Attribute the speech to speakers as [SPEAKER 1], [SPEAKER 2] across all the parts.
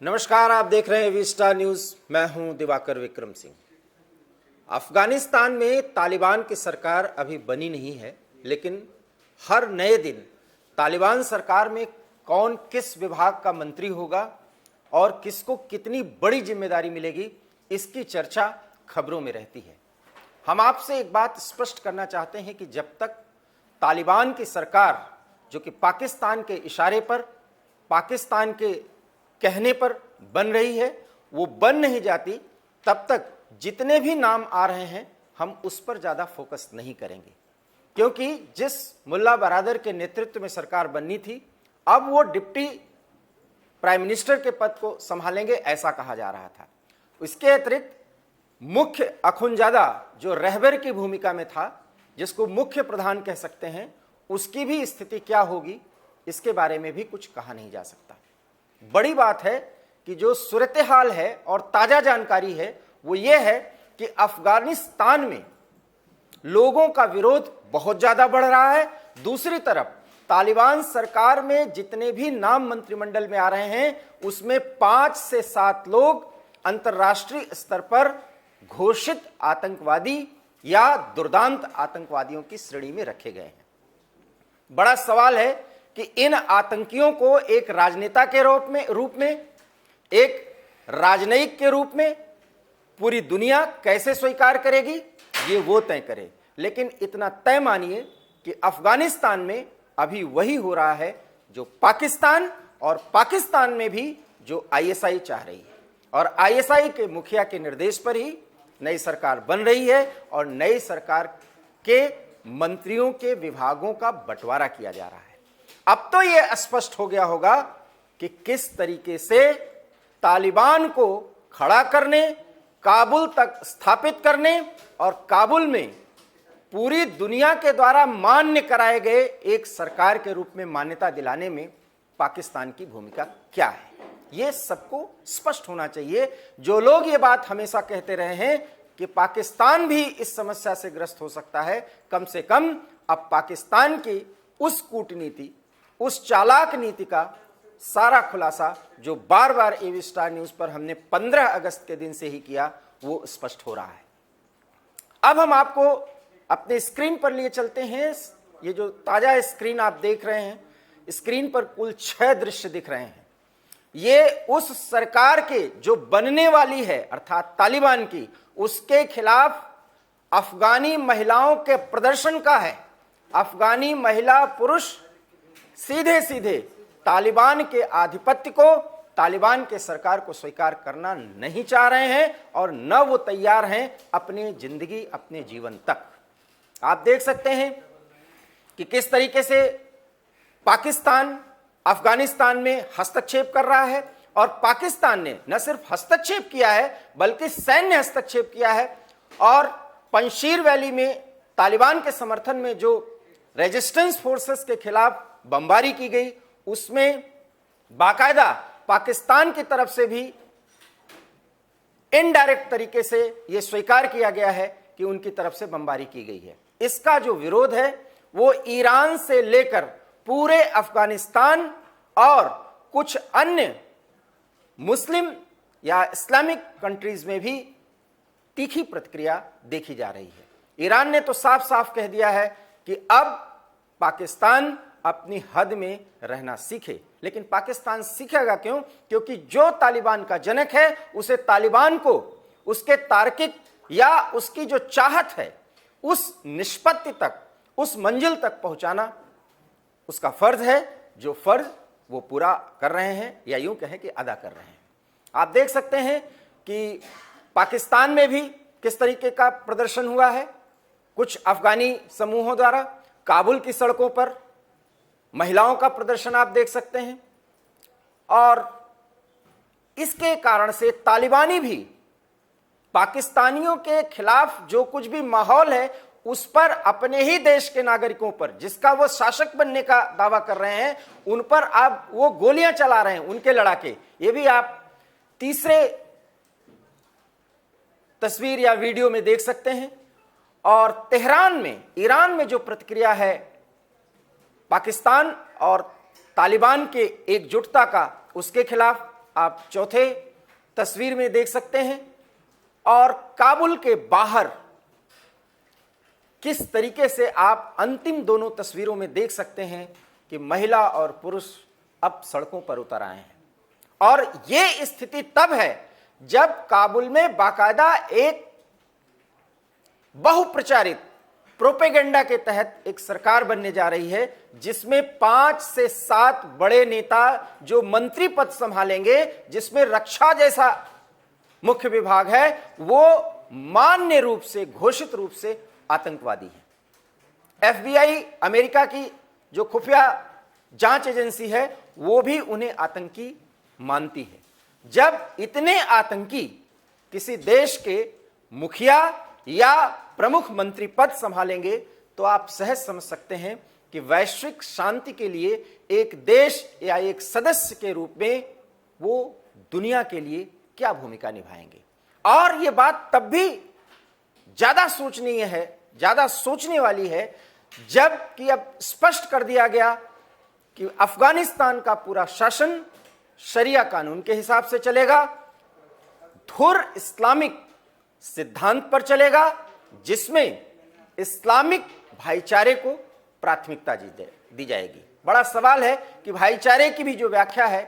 [SPEAKER 1] नमस्कार, आप देख रहे हैं वी स्टार न्यूज। मैं हूं दिवाकर विक्रम सिंह। अफगानिस्तान में तालिबान की सरकार अभी बनी नहीं है, लेकिन हर नए दिन तालिबान सरकार में कौन किस विभाग का मंत्री होगा और किसको कितनी बड़ी जिम्मेदारी मिलेगी, इसकी चर्चा खबरों में रहती है। हम आपसे एक बात स्पष्ट करना चाहते हैं कि जब तक तालिबान की सरकार, जो कि पाकिस्तान के इशारे पर, पाकिस्तान के कहने पर बन रही है, वो बन नहीं जाती, तब तक जितने भी नाम आ रहे हैं हम उस पर ज़्यादा फोकस नहीं करेंगे। क्योंकि जिस मुल्ला बरादर के नेतृत्व में सरकार बननी थी, अब वो डिप्टी प्राइम मिनिस्टर के पद को संभालेंगे, ऐसा कहा जा रहा था। इसके अतिरिक्त मुख्य अखुनजादा, जो रहबर की भूमिका में था, जिसको मुख्य प्रधान कह सकते हैं, उसकी भी स्थिति क्या होगी, इसके बारे में भी कुछ कहा नहीं जा सकता। बड़ी बात है कि जो सूरत हाल है और ताजा जानकारी है वो ये है कि अफगानिस्तान में लोगों का विरोध बहुत ज्यादा बढ़ रहा है। दूसरी तरफ तालिबान सरकार में जितने भी नाम मंत्रिमंडल में आ रहे हैं, उसमें 5 से 7 लोग अंतर्राष्ट्रीय स्तर पर घोषित आतंकवादी या दुर्दांत आतंकवादियों की श्रेणी में रखे गए हैं। बड़ा सवाल है कि इन आतंकियों को एक राजनेता के रूप में, एक राजनयिक के रूप में पूरी दुनिया कैसे स्वीकार करेगी, ये वो तय करे। लेकिन इतना तय मानिए कि अफगानिस्तान में अभी वही हो रहा है जो पाकिस्तान, और पाकिस्तान में भी जो आईएसआई चाह रही है, और आईएसआई के मुखिया के निर्देश पर ही नई सरकार बन रही है और नई सरकार के मंत्रियों के विभागों का बंटवारा किया जा रहा है। अब तो यह स्पष्ट हो गया होगा कि किस तरीके से तालिबान को खड़ा करने, काबुल तक स्थापित करने और काबुल में पूरी दुनिया के द्वारा मान्य कराए गए एक सरकार के रूप में मान्यता दिलाने में पाकिस्तान की भूमिका क्या है, यह सबको स्पष्ट होना चाहिए। जो लोग ये बात हमेशा कहते रहे हैं कि पाकिस्तान भी इस समस्या से ग्रस्त हो सकता है, कम से कम अब पाकिस्तान की उस कूटनीति, उस चालाक नीति का सारा खुलासा जो बार बार एवी स्टार न्यूज पर हमने 15 अगस्त के दिन से ही किया, वो स्पष्ट हो रहा है। अब हम आपको अपने स्क्रीन पर लिए चलते हैं। ये जो ताजा स्क्रीन आप देख रहे हैं, स्क्रीन पर कुल 6 दृश्य दिख रहे हैं। ये उस सरकार के जो बनने वाली है, अर्थात तालिबान की, उसके खिलाफ अफगानी महिलाओं के प्रदर्शन का है। अफगानी महिला पुरुष सीधे सीधे तालिबान के आधिपत्य को, तालिबान के सरकार को स्वीकार करना नहीं चाह रहे हैं और न वो तैयार हैं अपनी जिंदगी, अपने जीवन तक। आप देख सकते हैं कि किस तरीके से पाकिस्तान अफगानिस्तान में हस्तक्षेप कर रहा है, और पाकिस्तान ने न सिर्फ हस्तक्षेप किया है बल्कि सैन्य हस्तक्षेप किया है। और पंशीर वैली में तालिबान के समर्थन में जो रेजिस्टेंस फोर्सेस के खिलाफ बमबारी की गई, उसमें बाकायदा पाकिस्तान की तरफ से भी इनडायरेक्ट तरीके से यह स्वीकार किया गया है कि उनकी तरफ से बमबारी की गई है। इसका जो विरोध है वो ईरान से लेकर पूरे अफगानिस्तान और कुछ अन्य मुस्लिम या इस्लामिक कंट्रीज में भी तीखी प्रतिक्रिया देखी जा रही है। ईरान ने तो साफ साफ कह दिया है कि अब पाकिस्तान अपनी हद में रहना सीखे। लेकिन पाकिस्तान सीखेगा क्यों? क्योंकि जो तालिबान का जनक है, उसे तालिबान को उसके तार्किक या उसकी जो चाहत है, उस निष्पत्ति तक, उस मंजिल तक पहुंचाना उसका फर्ज है, जो फर्ज वो पूरा कर रहे हैं, या यूं कहें कि अदा कर रहे हैं। आप देख सकते हैं कि पाकिस्तान में भी किस तरीके का प्रदर्शन हुआ है। कुछ अफगानी समूहों द्वारा काबुल की सड़कों पर महिलाओं का प्रदर्शन आप देख सकते हैं, और इसके कारण से तालिबानी भी पाकिस्तानियों के खिलाफ जो कुछ भी माहौल है, उस पर अपने ही देश के नागरिकों पर, जिसका वो शासक बनने का दावा कर रहे हैं, उन पर अब वो गोलियां चला रहे हैं, उनके लड़ाके। ये भी आप तीसरे तस्वीर या वीडियो में देख सकते हैं। और तेहरान में, ईरान में जो प्रतिक्रिया है पाकिस्तान और तालिबान के एकजुटता का, उसके खिलाफ आप चौथे तस्वीर में देख सकते हैं। और काबुल के बाहर किस तरीके से आप अंतिम दोनों तस्वीरों में देख सकते हैं कि महिला और पुरुष अब सड़कों पर उतर आए हैं। और यह स्थिति तब है जब काबुल में बाकायदा एक बहुप्रचारित प्रोपेगेंडा के तहत एक सरकार बनने जा रही है, जिसमें 5 से 7 बड़े नेता जो मंत्री पद संभालेंगे, जिसमें रक्षा जैसा मुख्य विभाग है, वो मान्य रूप से, घोषित रूप से आतंकवादी हैं। FBI अमेरिका की जो खुफिया जांच एजेंसी है, वो भी उन्हें आतंकी मानती है। जब इतने आतंकी किसी देश के मुखिया या प्रमुख मंत्री पद संभालेंगे, तो आप सहज समझ सकते हैं कि वैश्विक शांति के लिए एक देश या एक सदस्य के रूप में वो दुनिया के लिए क्या भूमिका निभाएंगे। और ये बात तब भी ज्यादा सोचनीय है, ज्यादा सोचने वाली है, जब कि अब स्पष्ट कर दिया गया कि अफगानिस्तान का पूरा शासन शरिया कानून के हिसाब से चलेगा, धुर इस्लामिक सिद्धांत पर चलेगा, जिसमें इस्लामिक भाईचारे को प्राथमिकता दी जाएगी। बड़ा सवाल है कि भाईचारे की भी जो व्याख्या है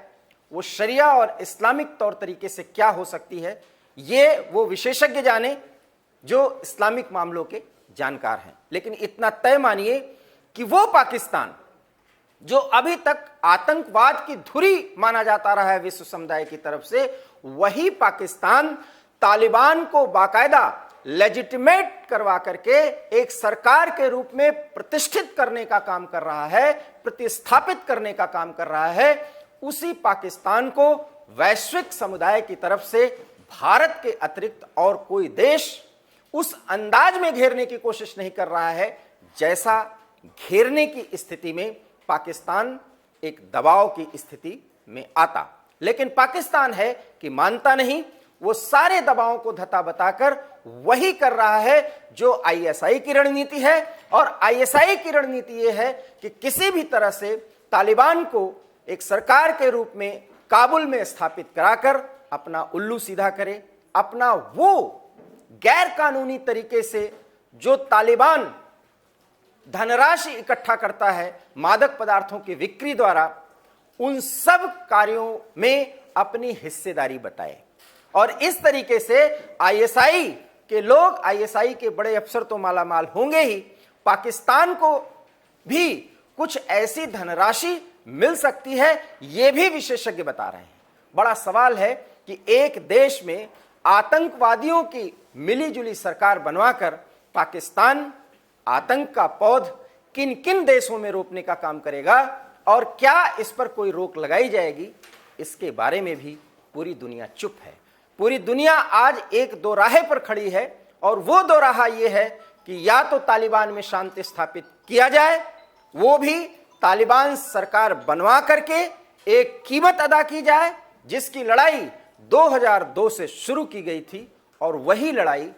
[SPEAKER 1] वो शरिया और इस्लामिक तौर तरीके से क्या हो सकती है, ये वो विशेषज्ञ जाने जो इस्लामिक मामलों के जानकार हैं। लेकिन इतना तय मानिए कि वो पाकिस्तान जो अभी तक आतंकवाद की धुरी माना जाता रहा है विश्व समुदाय की तरफ से, वही पाकिस्तान तालिबान को बाकायदा लेजिटिमेट करवा करके एक सरकार के रूप में प्रतिष्ठित करने का काम कर रहा है, प्रतिस्थापित करने का काम कर रहा है। उसी पाकिस्तान को वैश्विक समुदाय की तरफ से भारत के अतिरिक्त और कोई देश उस अंदाज में घेरने की कोशिश नहीं कर रहा है जैसा घेरने की स्थिति में पाकिस्तान एक दबाव की स्थिति में आता। लेकिन पाकिस्तान है कि मानता नहीं, वो सारे दबावों को धता बताकर वही कर रहा है जो ISI की रणनीति है। और ISI की रणनीति ये है कि किसी भी तरह से तालिबान को एक सरकार के रूप में काबुल में स्थापित कराकर अपना उल्लू सीधा करे, अपना वो गैर कानूनी तरीके से जो तालिबान धनराशि इकट्ठा करता है मादक पदार्थों की बिक्री द्वारा, उन सब कार्यों में अपनी हिस्सेदारी बताए। और इस तरीके से ISI के लोग, ISI के बड़े अफसर तो मालामाल होंगे ही, पाकिस्तान को भी कुछ ऐसी धनराशि मिल सकती है, ये भी विशेषज्ञ बता रहे हैं। बड़ा सवाल है कि एक देश में आतंकवादियों की मिलीजुली सरकार बनवाकर पाकिस्तान आतंक का पौध किन किन देशों में रोपने का काम करेगा और क्या इस पर कोई रोक लगाई जाएगी, इसके बारे में भी पूरी दुनिया चुप है। पूरी दुनिया आज एक दोराहे पर खड़ी है और वो दोराहा ये है कि या तो तालिबान में शांति स्थापित किया जाए, वो भी तालिबान सरकार बनवा करके एक कीमत अदा की जाए जिसकी लड़ाई 2002 से शुरू की गई थी, और वही लड़ाई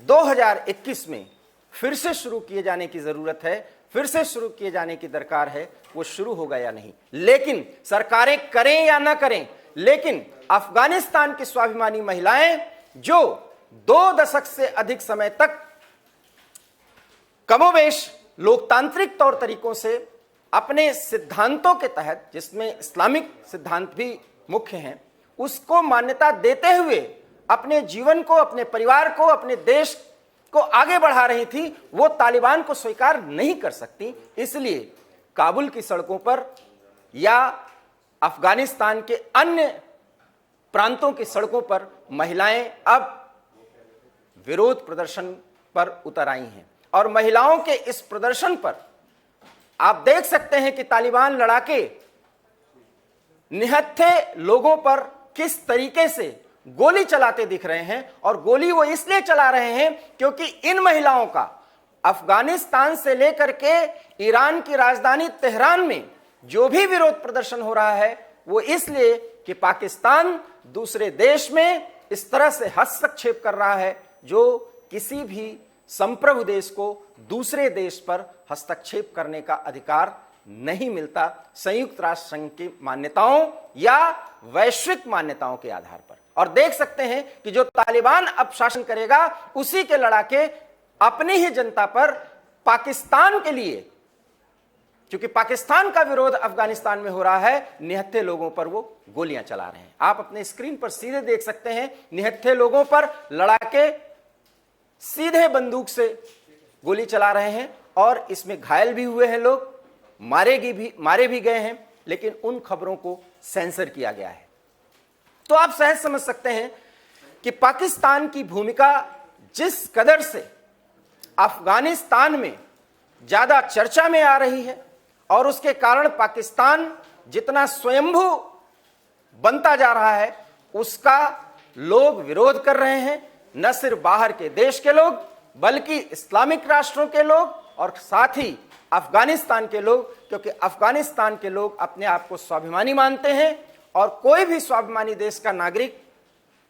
[SPEAKER 1] 2021 में फिर से शुरू किए जाने की जरूरत है, फिर से शुरू किए जाने की दरकार है। वो शुरू होगा या नहीं, लेकिन सरकारें करें या ना करें, लेकिन अफगानिस्तान की स्वाभिमानी महिलाएं जो 2 दशक से अधिक समय तक कमोबेश लोकतांत्रिक तौर तरीकों से अपने सिद्धांतों के तहत, जिसमें इस्लामिक सिद्धांत भी मुख्य हैं, उसको मान्यता देते हुए अपने जीवन को, अपने परिवार को, अपने देश को आगे बढ़ा रही थी, वो तालिबान को स्वीकार नहीं कर सकती। इसलिए काबुल की सड़कों पर या अफगानिस्तान के अन्य प्रांतों की सड़कों पर महिलाएं अब विरोध प्रदर्शन पर उतर आई हैं। और महिलाओं के इस प्रदर्शन पर आप देख सकते हैं कि तालिबान लड़ाके निहत्थे लोगों पर किस तरीके से गोली चलाते दिख रहे हैं। और गोली वो इसलिए चला रहे हैं क्योंकि इन महिलाओं का अफगानिस्तान से लेकर के ईरान की राजधानी तेहरान में जो भी विरोध प्रदर्शन हो रहा है, वो इसलिए कि पाकिस्तान दूसरे देश में इस तरह से हस्तक्षेप कर रहा है जो किसी भी संप्रभु देश को दूसरे देश पर हस्तक्षेप करने का अधिकार नहीं मिलता। संयुक्त राष्ट्र संघ की मान्यताओं या वैश्विक मान्यताओं के आधार पर। और देख सकते हैं कि जो तालिबान अब शासन करेगा उसी के लड़ाके अपनी ही जनता पर पाकिस्तान के लिए, क्योंकि पाकिस्तान का विरोध अफगानिस्तान में हो रहा है, निहत्थे लोगों पर वो गोलियां चला रहे हैं। आप अपने स्क्रीन पर सीधे देख सकते हैं, निहत्थे लोगों पर लड़ाके सीधे बंदूक से गोली चला रहे हैं और इसमें घायल भी हुए हैं लोग, मारे भी गए हैं, लेकिन उन खबरों को सेंसर किया गया है। तो आप सहज समझ सकते हैं कि पाकिस्तान की भूमिका जिस कदर से अफगानिस्तान में ज्यादा चर्चा में आ रही है और उसके कारण पाकिस्तान जितना स्वयंभू बनता जा रहा है उसका लोग विरोध कर रहे हैं। न सिर्फ बाहर के देश के लोग बल्कि इस्लामिक राष्ट्रों के लोग और साथ ही अफगानिस्तान के लोग, क्योंकि अफगानिस्तान के लोग अपने आप को स्वाभिमानी मानते हैं और कोई भी स्वाभिमानी देश का नागरिक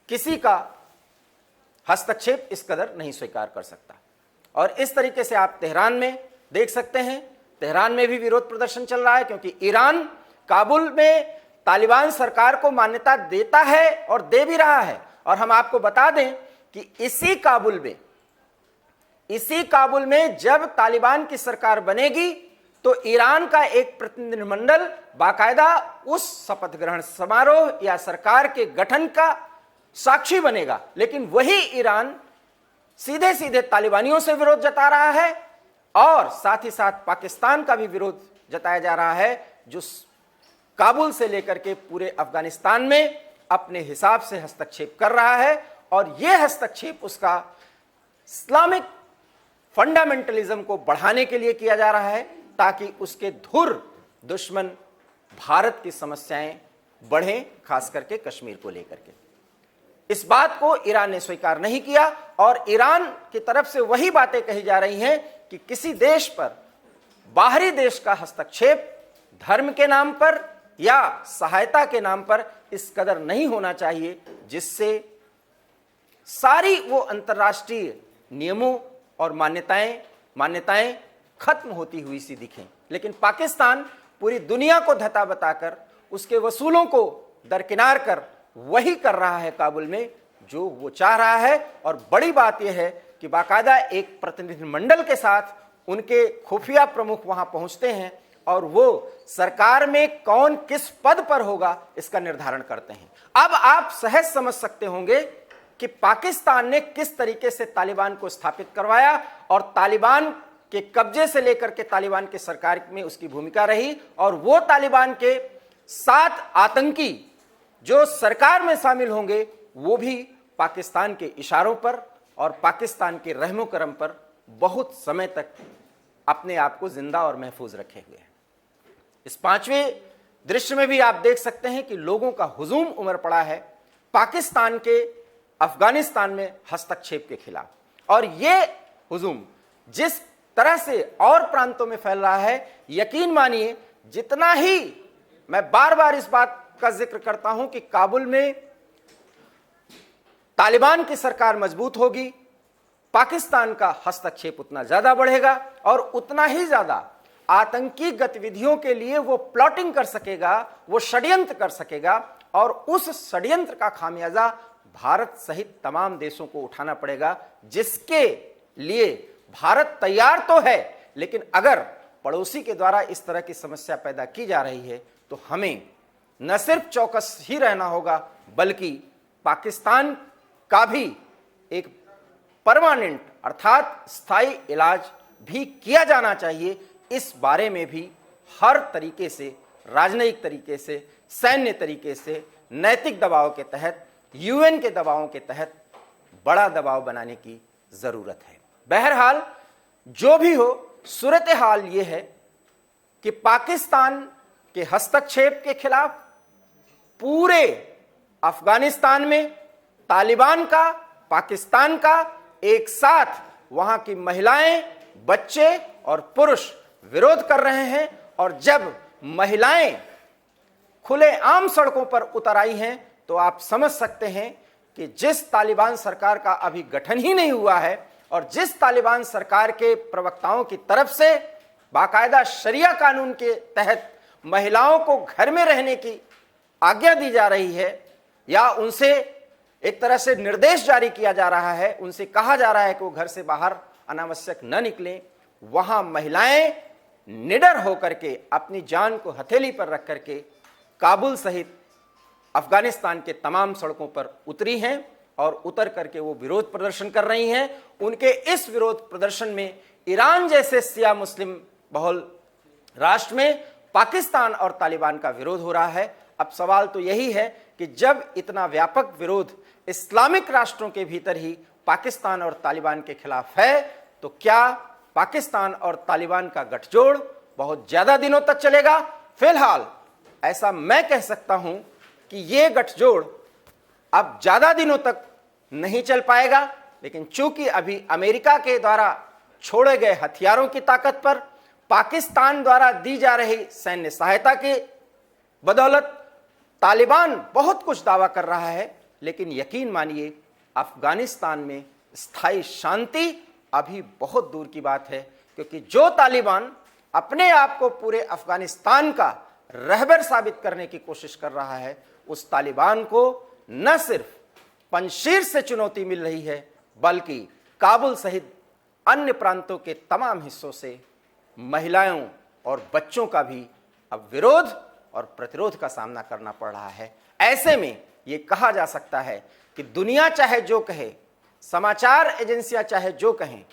[SPEAKER 1] किसी का हस्तक्षेप इस कदर नहीं स्वीकार कर सकता। और इस तरीके से आप तेहरान में देख सकते हैं, तेहरान में भी विरोध प्रदर्शन चल रहा है, क्योंकि ईरान काबुल में तालिबान सरकार को मान्यता देता है और दे भी रहा है। और हम आपको बता दें कि इसी काबुल में जब तालिबान की सरकार बनेगी तो ईरान का एक प्रतिनिधिमंडल बाकायदा उस शपथ ग्रहण समारोह या सरकार के गठन का साक्षी बनेगा। लेकिन वही ईरान सीधे सीधे तालिबानियों से विरोध जता रहा है और साथ ही साथ पाकिस्तान का भी विरोध जताया जा रहा है, जो काबुल से लेकर के पूरे अफगानिस्तान में अपने हिसाब से हस्तक्षेप कर रहा है। और यह हस्तक्षेप उसका इस्लामिक फंडामेंटलिज्म को बढ़ाने के लिए किया जा रहा है, ताकि उसके धुर दुश्मन भारत की समस्याएं बढ़ें, खास करके कश्मीर को लेकर के। इस बात को ईरान ने स्वीकार नहीं किया और ईरान की तरफ से वही बातें कही जा रही हैं कि किसी देश पर बाहरी देश का हस्तक्षेप धर्म के नाम पर या सहायता के नाम पर इस कदर नहीं होना चाहिए जिससे सारी वो अंतर्राष्ट्रीय नियमों और मान्यताएं खत्म होती हुई सी दिखें। लेकिन पाकिस्तान पूरी दुनिया को धता बताकर उसके वसूलों को दरकिनार कर वही कर रहा है काबुल में जो वो चाह रहा है। और बड़ी बात यह है कि बाकायदा एक प्रतिनिधिमंडल के साथ उनके खुफिया प्रमुख वहां पहुंचते हैं और वो सरकार में कौन किस पद पर होगा इसका निर्धारण करते हैं। अब आप सहज समझ सकते होंगे कि पाकिस्तान ने किस तरीके से तालिबान को स्थापित करवाया और तालिबान के कब्जे से लेकर के तालिबान के सरकार में उसकी भूमिका रही। और वो तालिबान के 7 आतंकी जो सरकार में शामिल होंगे वो भी पाकिस्तान के इशारों पर और पाकिस्तान के रहमो करम पर बहुत समय तक अपने आप को जिंदा और महफूज रखे हुए हैं। इस 5वें दृश्य में भी आप देख सकते हैं कि लोगों का हुजूम उमड़ पड़ा है पाकिस्तान के अफगानिस्तान में हस्तक्षेप के खिलाफ। और ये हुजूम जिस तरह से और प्रांतों में फैल रहा है, यकीन मानिए जितना ही मैं बार बार इस बात का जिक्र करता हूं कि काबुल में तालिबान की सरकार मजबूत होगी, पाकिस्तान का हस्तक्षेप उतना ज्यादा बढ़ेगा और उतना ही ज्यादा आतंकी गतिविधियों के लिए वो प्लॉटिंग कर सकेगा, वो षड्यंत्र कर सकेगा और उस षड्यंत्र का खामियाजा भारत सहित तमाम देशों को उठाना पड़ेगा, जिसके लिए भारत तैयार तो है। लेकिन अगर पड़ोसी के द्वारा इस तरह की समस्या पैदा की जा रही है तो हमें न सिर्फ चौकस ही रहना होगा बल्कि पाकिस्तान का भी एक परमानेंट अर्थात स्थायी इलाज भी किया जाना चाहिए। इस बारे में भी हर तरीके से, राजनयिक तरीके से, सैन्य तरीके से, नैतिक दबाव के तहत, यूएन के दबावों के तहत बड़ा दबाव बनाने की जरूरत है। बहरहाल जो भी हो, सूरत हाल यह है कि पाकिस्तान के हस्तक्षेप के खिलाफ पूरे अफगानिस्तान में तालिबान का, पाकिस्तान का एक साथ वहां की महिलाएं, बच्चे और पुरुष विरोध कर रहे हैं। और जब महिलाएं खुलेआम सड़कों पर उतर आई हैं तो आप समझ सकते हैं कि जिस तालिबान सरकार का अभी गठन ही नहीं हुआ है और जिस तालिबान सरकार के प्रवक्ताओं की तरफ से बाकायदा शरिया कानून के तहत महिलाओं को घर में रहने की आज्ञा दी जा रही है या उनसे एक तरह से निर्देश जारी किया जा रहा है, उनसे कहा जा रहा है कि वो घर से बाहर अनावश्यक न निकलें, वहां महिलाएं निडर होकर के अपनी जान को हथेली पर रख करके काबुल सहित अफगानिस्तान के तमाम सड़कों पर उतरी हैं और उतर करके वो विरोध प्रदर्शन कर रही हैं। उनके इस विरोध प्रदर्शन में ईरान जैसे शिया मुस्लिम बहुल राष्ट्र में पाकिस्तान और तालिबान का विरोध हो रहा है। अब सवाल तो यही है कि जब इतना व्यापक विरोध इस्लामिक राष्ट्रों के भीतर ही पाकिस्तान और तालिबान के खिलाफ है, तो क्या पाकिस्तान और तालिबान का गठजोड़ बहुत ज्यादा दिनों तक चलेगा? फिलहाल ऐसा मैं कह सकता हूं कि यह गठजोड़ अब ज्यादा दिनों तक नहीं चल पाएगा, लेकिन चूंकि अभी अमेरिका के द्वारा छोड़े गए हथियारों की ताकत पर, पाकिस्तान द्वारा दी जा रही सैन्य सहायता के बदौलत तालिबान बहुत कुछ दावा कर रहा है, लेकिन यकीन मानिए अफगानिस्तान में स्थायी शांति अभी बहुत दूर की बात है, क्योंकि जो तालिबान अपने आप को पूरे अफगानिस्तान का रहबर साबित करने की कोशिश कर रहा है, उस तालिबान को न सिर्फ पंजशीर से चुनौती मिल रही है, बल्कि काबुल सहित अन्य प्रांतों के तमाम हिस्सों से महिलाओं और बच्चों का भी अब विरोध और प्रतिरोध का सामना करना पड़ रहा है। ऐसे में यह कहा जा सकता है कि दुनिया चाहे जो कहे, समाचार एजेंसियां चाहे जो कहें,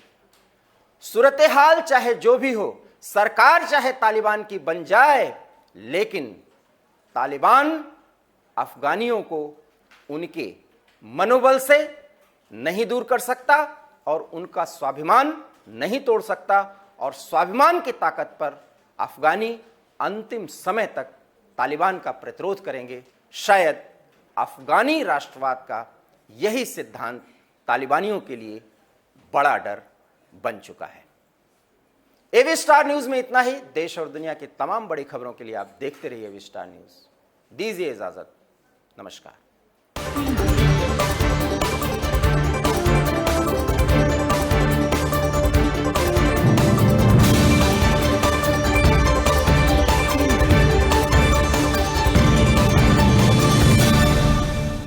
[SPEAKER 1] सूरत हाल चाहे जो भी हो, सरकार चाहे तालिबान की बन जाए, लेकिन तालिबान अफगानियों को उनके मनोबल से नहीं दूर कर सकता और उनका स्वाभिमान नहीं तोड़ सकता, और स्वाभिमान की ताकत पर अफगानी अंतिम समय तक तालिबान का प्रतिरोध करेंगे। शायद अफगानी राष्ट्रवाद का यही सिद्धांत तालिबानियों के लिए बड़ा डर बन चुका है। एवी स्टार न्यूज में इतना ही। देश और दुनिया की तमाम बड़ी खबरों के लिए आप देखते रहिए एवी स्टार न्यूज। दीजिए इजाजत। नमस्कार।